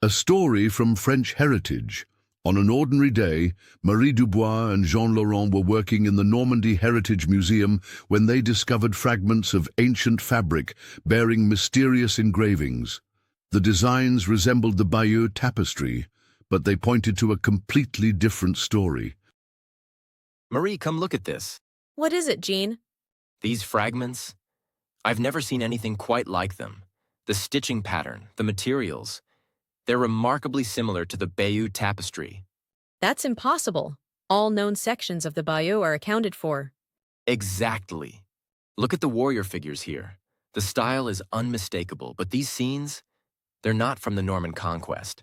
A story from French heritage. On an ordinary day, Marie Dubois and Jean Laurent were working in the Normandy Heritage Museum when they discovered fragments of ancient fabric bearing mysterious engravings. The designs resembled the Bayeux Tapestry, but they pointed to a completely different story. Marie, come look at this. What is it, Jean? These fragments? I've never seen anything quite like them. The stitching pattern, the materials. They're remarkably similar to the Bayeux Tapestry. That's impossible. All known sections of the Bayeux are accounted for. Exactly. Look at the warrior figures here. The style is unmistakable, but these scenes, they're not from the Norman Conquest.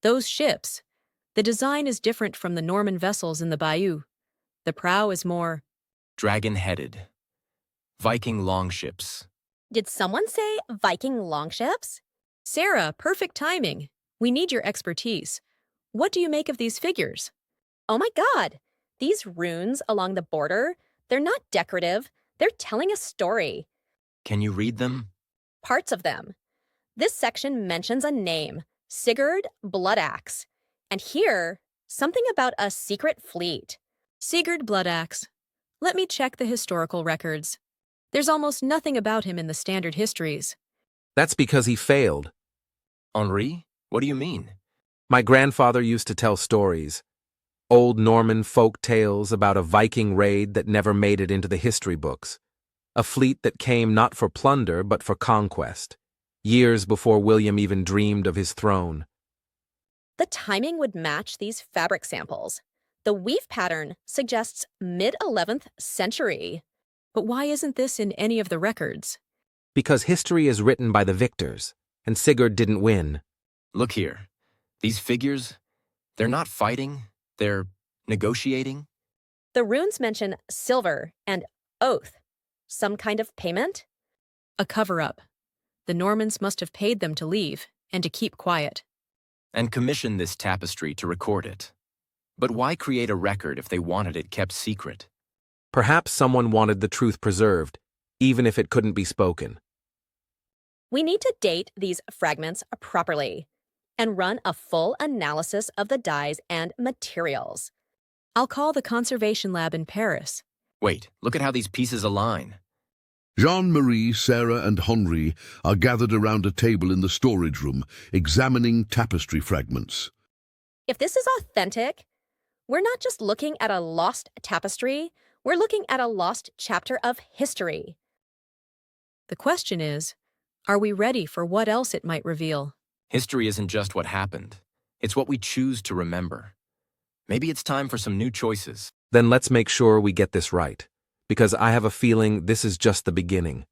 Those ships. The design is different from the Norman vessels in the Bayeux. The prow is more Dragon-headed. Viking longships. Did someone say Viking longships? Sarah, perfect timing. We need your expertise. What do you make of these figures? Oh my God! These runes along the border, they're not decorative, they're telling a story. Can you read them? Parts of them. This section mentions a name, Sigurd Bloodaxe. And here, something about a secret fleet. Sigurd Bloodaxe. Let me check the historical records. There's almost nothing about him in the standard histories. That's because he failed. Henri? What do you mean? My grandfather used to tell stories. Old Norman folk tales about a Viking raid that never made it into the history books. A fleet that came not for plunder but for conquest. Years before William even dreamed of his throne. The timing would match these fabric samples. The weave pattern suggests mid-11th century. But why isn't this in any of the records? Because history is written by the victors, and Sigurd didn't win. Look here. These figures, they're not fighting, they're negotiating. The runes mention silver and oath. Some kind of payment? A cover-up. The Normans must have paid them to leave and to keep quiet. And commissioned this tapestry to record it. But why create a record if they wanted it kept secret? Perhaps someone wanted the truth preserved, even if it couldn't be spoken. We need to date these fragments properly and run a full analysis of the dyes and materials. I'll call the Conservation Lab in Paris. Wait, look at how these pieces align. Jean-Marie, Sarah, and Henri are gathered around a table in the storage room, examining tapestry fragments. If this is authentic, we're not just looking at a lost tapestry, we're looking at a lost chapter of history. The question is, are we ready for what else it might reveal? History isn't just what happened. It's what we choose to remember. Maybe it's time for some new choices. Then let's make sure we get this right, because I have a feeling this is just the beginning.